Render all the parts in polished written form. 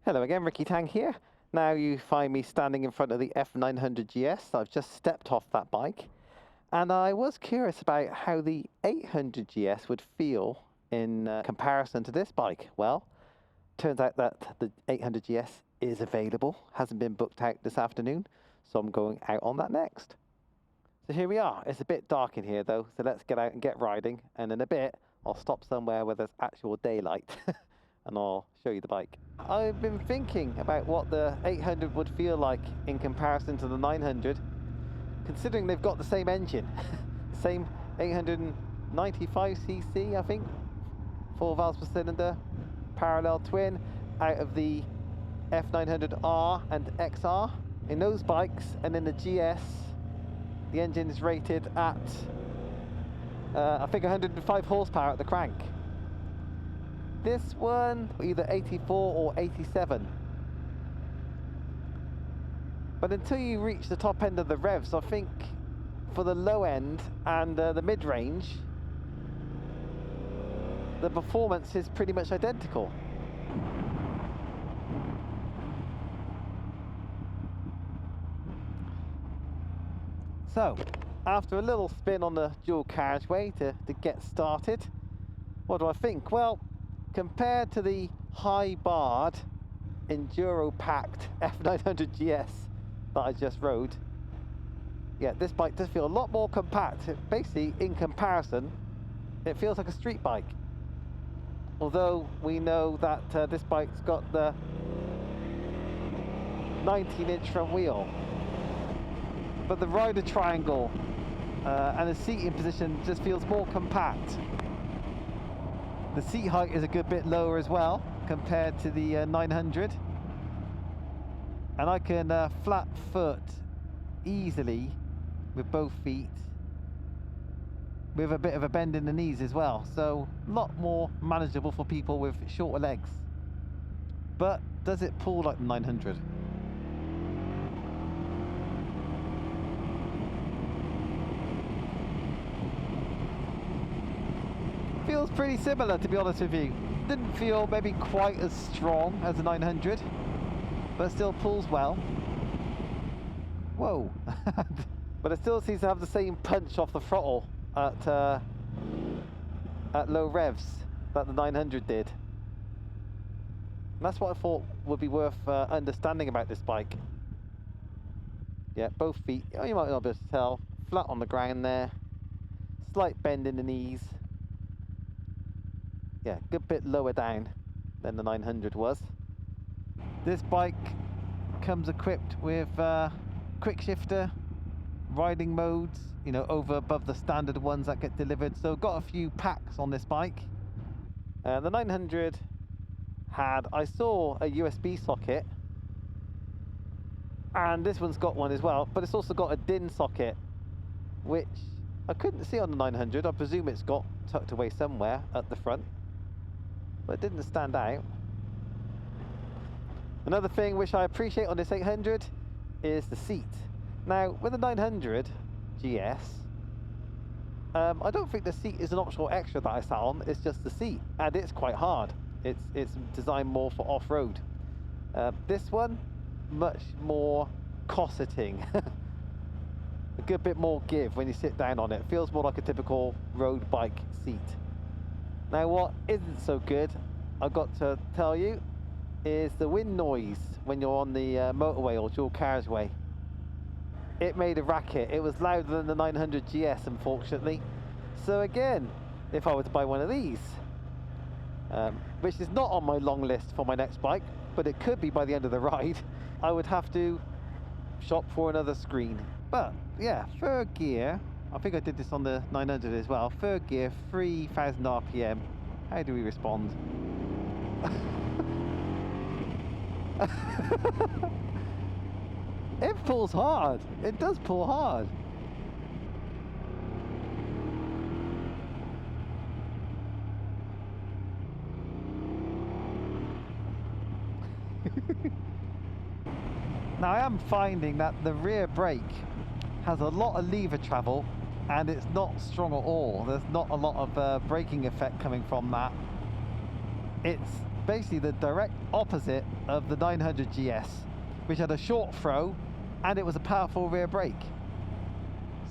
Hello again, Ricky Tang here. Now you find me standing in front of the F900 GS. I've just stepped off that bike and I was curious about how the 800 GS would feel in comparison to this bike. Well, turns out that the 800 GS is available, hasn't been booked out this afternoon, so I'm going out on that next. So here we are. It's a bit dark in here though, so let's get out and get riding, and in a bit I'll stop somewhere where there's actual daylight and I'll show you the bike. I've been thinking about what the 800 would feel like in comparison to the 900, considering they've got the same engine, same 895cc, I think, 4 valves per cylinder, parallel twin, out of the F900R and XR. In those bikes and in the GS, the engine is rated at, I think 105 horsepower at the crank. This one, either 84 or 87. But until you reach the top end of the revs, I think for the low end and the mid-range, the performance is pretty much identical. So, after a little spin on the dual carriageway to get started, what do I think? Well, compared to the high-barred, enduro-packed F900 GS that I just rode, yeah, this bike does feel a lot more compact. Basically, in comparison, it feels like a street bike. Although we know that this bike's got the 19-inch front wheel. But the rider triangle and the seating position just feels more compact. The seat height is a good bit lower as well compared to the 900, and I can flat foot easily with both feet with a bit of a bend in the knees as well, so a lot more manageable for people with shorter legs. But does it pull like the 900? Feels pretty similar, to be honest with you. Didn't feel maybe quite as strong as the 900, but still pulls well. Whoa. But it still seems to have the same punch off the throttle at low revs that the 900 did. And that's what I thought would be worth understanding about this bike. Yeah, both feet, oh, you might not be able to tell, flat on the ground there, slight bend in the knees. Yeah, good bit lower down than the 900 was. This bike comes equipped with quick shifter, riding modes, you know, over above the standard ones that get delivered. So got a few packs on this bike. The 900 had, I saw a USB socket, and this one's got one as well, but it's also got a DIN socket, which I couldn't see on the 900. I presume it's got tucked away somewhere at the front, but it didn't stand out. Another thing which I appreciate on this 800 is the seat. Now, with the 900 GS, I don't think the seat is an optional extra that I sat on, it's just the seat, and it's quite hard. It's designed more for off-road. This one, much more cosseting. A good bit more give when you sit down on it. Feels more like a typical road bike seat. Now, what isn't so good, I've got to tell you, is the wind noise when you're on the motorway or dual carriageway. It made a racket. It was louder than the 900 GS, unfortunately. So again, if I were to buy one of these, which is not on my long list for my next bike, but it could be by the end of the ride, I would have to shop for another screen. But yeah, third gear, I think I did this on the 900 as well. Third gear, 3,000 RPM. How do we respond? It pulls hard. It does pull hard. Now I am finding that the rear brake has a lot of lever travel and it's not strong at all. There's not a lot of braking effect coming from that. It's basically the direct opposite of the 900 GS, which had a short throw and it was a powerful rear brake.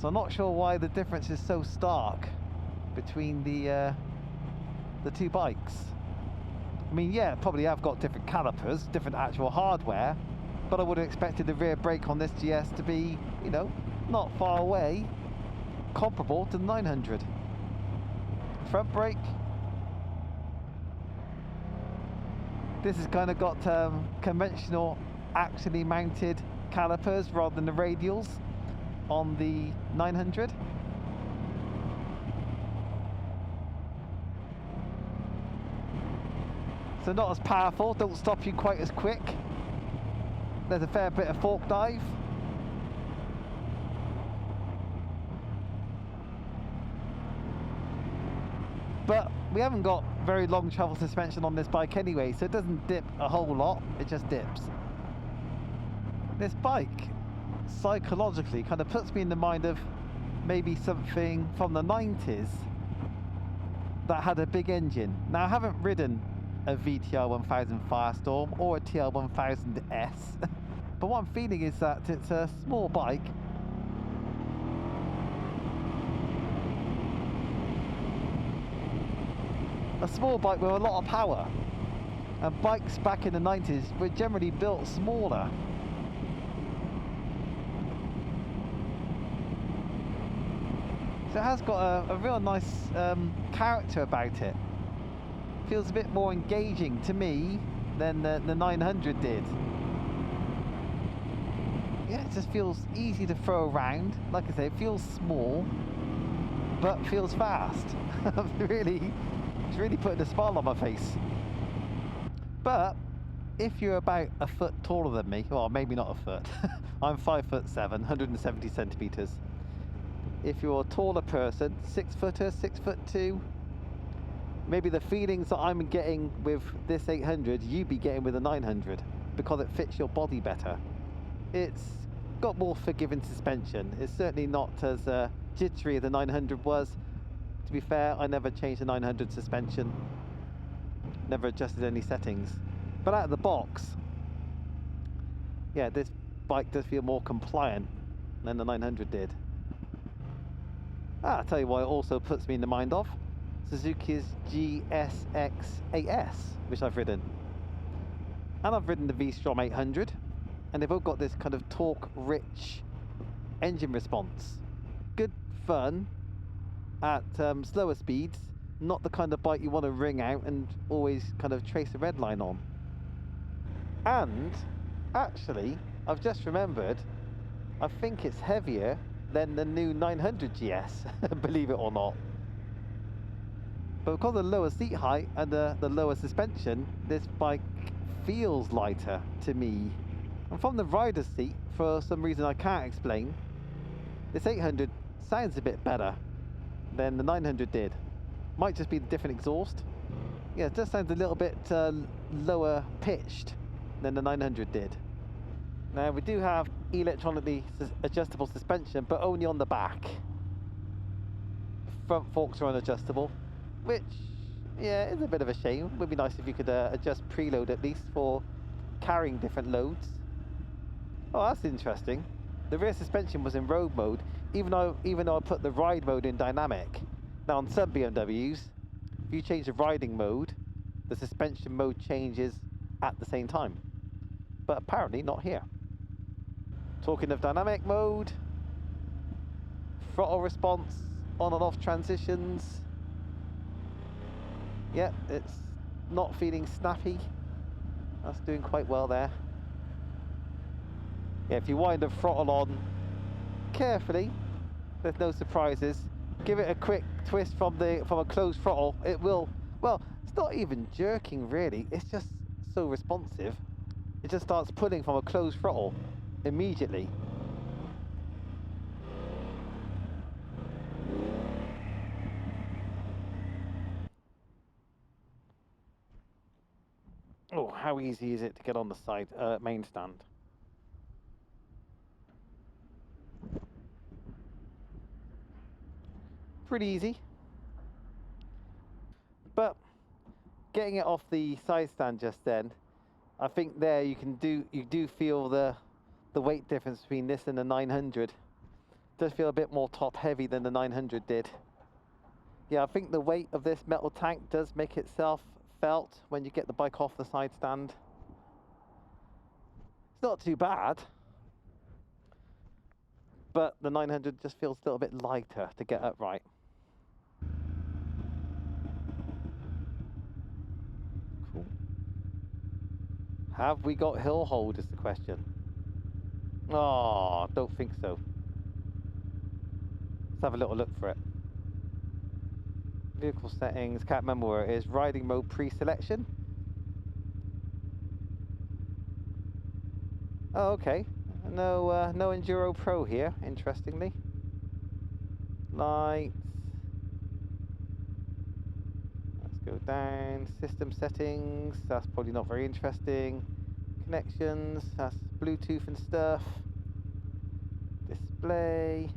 So I'm not sure why the difference is so stark between the two bikes. I mean, yeah, probably have got different calipers, different actual hardware, but I would have expected the rear brake on this GS to be, you know, not far away, comparable to the 900. Front brake. This has kind of got conventional axially mounted calipers rather than the radials on the 900. So not as powerful, don't stop you quite as quick. There's a fair bit of fork dive. But we haven't got very long travel suspension on this bike anyway, so it doesn't dip a whole lot, it just dips. This bike, psychologically, kind of puts me in the mind of maybe something from the 90s that had a big engine. Now, I haven't ridden a VTR 1000 Firestorm or a TL 1000S, but what I'm feeling is that it's a small bike. A small bike with a lot of power. And bikes back in the 90s were generally built smaller. So it has got a real nice character about it. Feels a bit more engaging to me than the 900 did. Yeah, it just feels easy to throw around. Like I say, it feels small, but feels fast. It's really putting a smile on my face. But if you're about a foot taller than me, well, maybe not a foot. I'm 5'7", 170 centimeters. If you're a taller person, 6 footer, 6'2", maybe the feelings that I'm getting with this 800, you'd be getting with a 900 because it fits your body better. It's got more forgiving suspension. It's certainly not as jittery as the 900 was. To be fair, I never changed the 900 suspension, never adjusted any settings. But out of the box, yeah, this bike does feel more compliant than the 900 did. I'll tell you what it also puts me in the mind of. Suzuki's GSX-8S, which I've ridden. And I've ridden the V-Strom 800, and they've all got this kind of torque-rich engine response. Good fun at slower speeds, not the kind of bike you want to ring out and always kind of trace a red line on. And actually, I've just remembered, I think it's heavier than the new 900 GS, believe it or not. But because of the lower seat height and the lower suspension, this bike feels lighter to me. And from the rider's seat, for some reason I can't explain, this 800 sounds a bit better than the 900 did. Might just be the different exhaust. Yeah, it just sounds a little bit lower pitched than the 900 did. Now we do have electronically adjustable suspension, but only on the back. Front forks are unadjustable, which, yeah, is a bit of a shame. Would be nice if you could adjust preload at least for carrying different loads. Oh, that's interesting. The rear suspension was in road mode, even though I put the ride mode in dynamic. Now on some BMWs, if you change the riding mode, the suspension mode changes at the same time. But apparently not here. Talking of dynamic mode, throttle response, on and off transitions. Yep, it's not feeling snappy. That's doing quite well there. Yeah, if you wind the throttle on carefully, there's no surprises. Give it a quick twist from a closed throttle. It will, well, it's not even jerking really. It's just so responsive. It just starts pulling from a closed throttle immediately. Oh, how easy is it to get on the side main stand? Pretty easy. But getting it off the side stand just then, I think there you do feel the weight difference between this and the 900. It does feel a bit more top heavy than the 900 did. Yeah, I think the weight of this metal tank does make itself felt when you get the bike off the side stand. It's not too bad, but the 900 just feels a little bit lighter to get upright. Cool. Have we got hill hold is the question. Oh, don't think so. Let's have a little look for it. Vehicle settings, can't remember where it is. Riding mode pre-selection. Oh, okay. No, no Enduro Pro here, interestingly. Lights. Let's go down. System settings, that's probably not very interesting. Connections, that's Bluetooth and stuff. Display.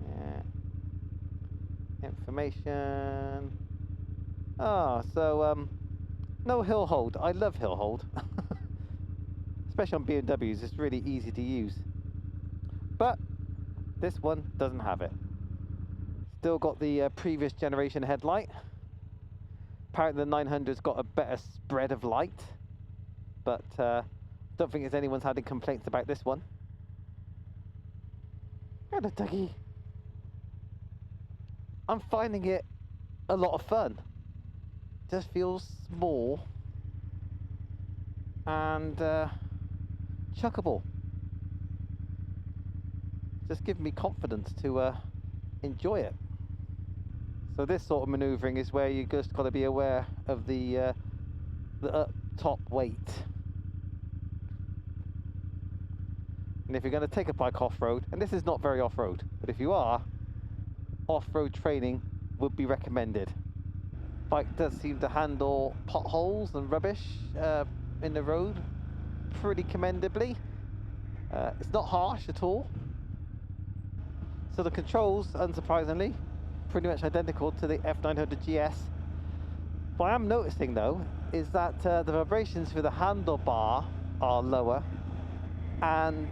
Yeah. Information. Ah, so no hill hold. I love hill hold. Especially on BMWs, it's really easy to use. But this one doesn't have it. Still got the previous generation headlight. Apparently the 900's got a better spread of light, but don't think anyone's had any complaints about this one. And a Dougie. I'm finding it a lot of fun. Just feels small and chuckable. Just giving me confidence to enjoy it. So this sort of manoeuvring is where you just got to be aware of the up top weight. And if you're going to take a bike off-road, and this is not very off-road, but if you are, off-road training would be recommended. Bike does seem to handle potholes and rubbish in the road pretty commendably. It's not harsh at all. So the controls, unsurprisingly, pretty much identical to the F800 GS. What I am noticing though is that the vibrations for the handlebar are lower and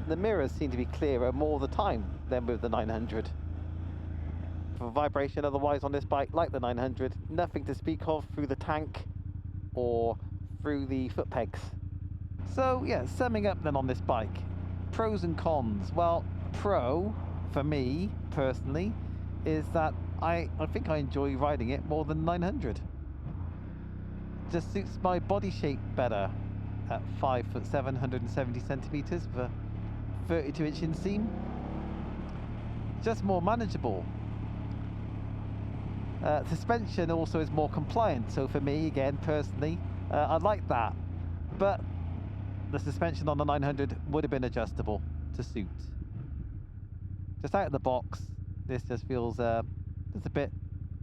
the mirrors seem to be clearer more of the time than with the 900. For vibration otherwise on this bike, like the 900, nothing to speak of through the tank or through the foot pegs. So yeah, summing up then on this bike, pros and cons. Well, pro for me personally is that I think I enjoy riding it more than 900. Just suits my body shape better at 5'7", 170 centimeters with a 32-inch inseam. Just more manageable. Suspension also is more compliant, so for me, again, personally, I like that. But the suspension on the 900 would have been adjustable to suit. Just out of the box, this just feels just a bit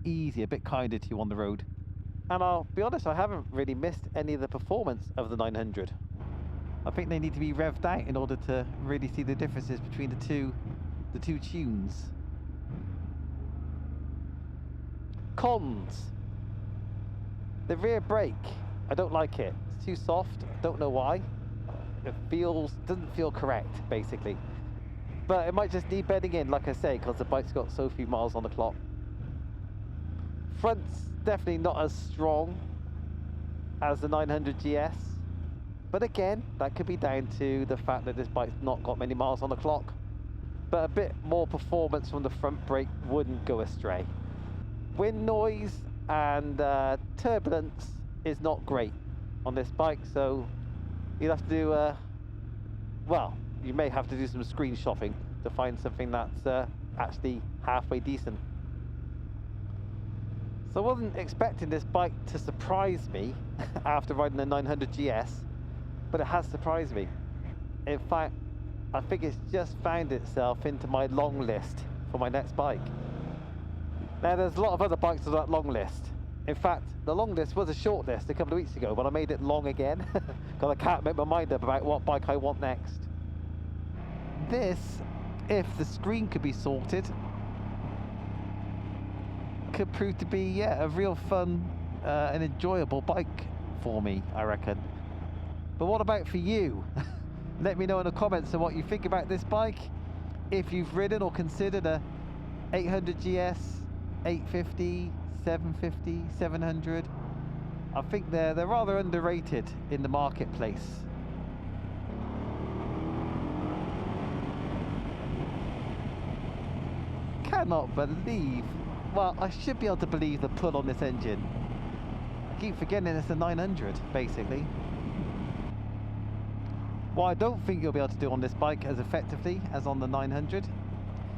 easier, a bit kinder to you on the road. And I'll be honest, I haven't really missed any of the performance of the 900. I think they need to be revved out in order to really see the differences between the two tunes. Cons. The rear brake, I don't like it. It's too soft, don't know why. It doesn't feel correct, basically. But it might just need bedding in, like I say, because the bike's got so few miles on the clock. Front's definitely not as strong as the 900 GS. But again, that could be down to the fact that this bike's not got many miles on the clock. But a bit more performance from the front brake wouldn't go astray. Wind noise and turbulence is not great on this bike, so you'll have to do, well, you may have to do some screen shopping to find something that's actually halfway decent. So I wasn't expecting this bike to surprise me after riding the 900 GS, but it has surprised me. In fact, I think it's just found itself into my long list for my next bike. Now there's a lot of other bikes on that long list. In fact, the long list was a short list a couple of weeks ago, but I made it long again because I can't make my mind up about what bike I want next. This, if the screen could be sorted, could prove to be, yeah, a real fun an enjoyable bike for me, I reckon. But what about for you? Let me know in the comments of what you think about this bike. If you've ridden or considered a 800 GS, 850, 750, 700. I think they're rather underrated in the marketplace. Cannot believe, well, I should be able to believe the pull on this engine. I keep forgetting it's a 900 basically. What I don't think you'll be able to do on this bike as effectively as on the 900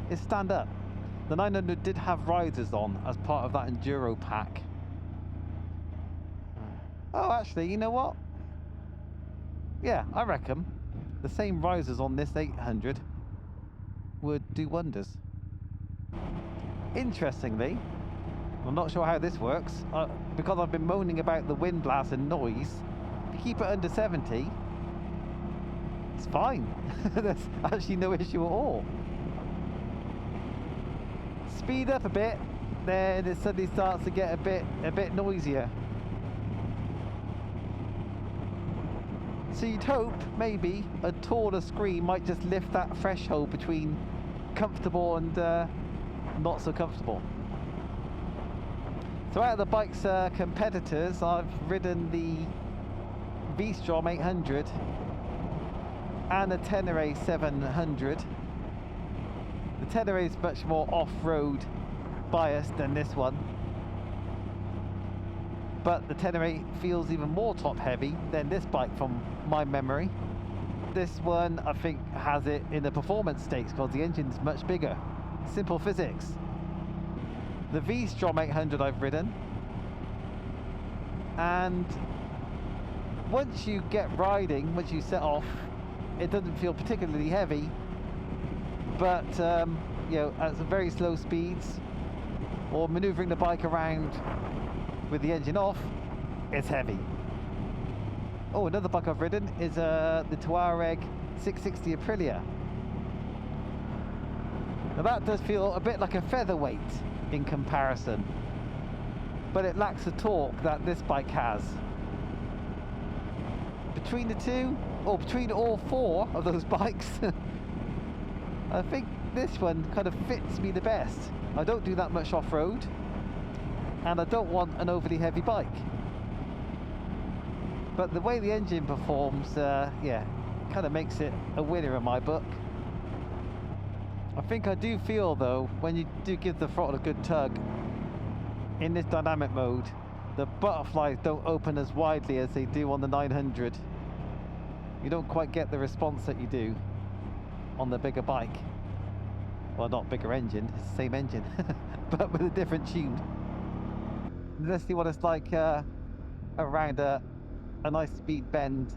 is stand up. The 900 did have risers on as part of that enduro pack. Oh, actually, you know what? Yeah, I reckon the same risers on this 800 would do wonders. Interestingly, I'm not sure how this works, because I've been moaning about the wind blast and noise. If you keep it under 70, it's fine. There's actually no issue at all. Speed up a bit, then it suddenly starts to get a bit noisier. So you'd hope maybe a taller screen might just lift that threshold between comfortable and not so comfortable. So out of the bike's competitors, I've ridden the V-Strom 800 and the Tenere 700. The Tenere is much more off-road biased than this one, but the Tenere feels even more top heavy than this bike from my memory. This one I think has it in the performance stakes because the engine's much bigger. Simple physics. The V-Strom 800 I've ridden, and once you get riding, once you set off, it doesn't feel particularly heavy, but you know, at some very slow speeds or maneuvering the bike around with the engine off, it's heavy. Oh, another bike I've ridden is the Touareg 660 Aprilia. Now that does feel a bit like a featherweight in comparison, but it lacks the torque that this bike has. Between the two, or between all four of those bikes, I think this one kind of fits me the best. I don't do that much off-road, and I don't want an overly heavy bike. But the way the engine performs, yeah, kind of makes it a winner in my book. I think I do feel though, when you do give the throttle a good tug, in this dynamic mode, the butterflies don't open as widely as they do on the 900. You don't quite get the response that you do on the bigger bike. Well, not bigger engine, it's the same engine, but with a different tune. Let's see what it's like around a nice speed bend.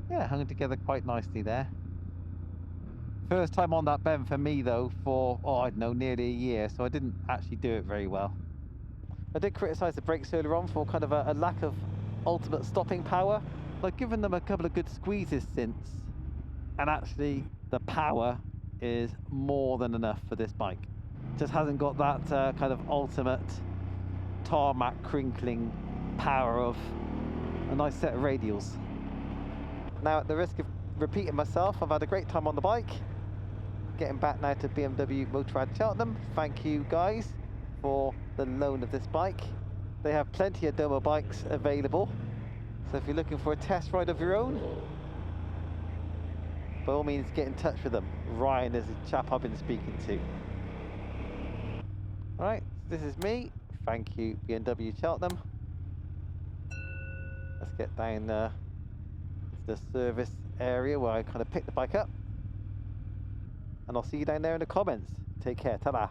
Yeah, hung together quite nicely there. First time on that bend for me though for, oh, I don't know, nearly a year, so I didn't actually do it very well. I did criticise the brakes earlier on for kind of a lack of ultimate stopping power. I've given them a couple of good squeezes since, and actually the power is more than enough for this bike. Just hasn't got that kind of ultimate tarmac crinkling power of a nice set of radials. Now, at the risk of repeating myself, I've had a great time on the bike. Getting back now to BMW Motorrad Cheltenham. Thank you guys for the loan of this bike. They have plenty of Domo bikes available, so if you're looking for a test ride of your own, by all means get in touch with them. Ryan is the chap I've been speaking to. Alright, this is me. Thank you, BMW Cheltenham. Let's get down to the service area where I kind of picked the bike up. And I'll see you down there in the comments. Take care, ta-da.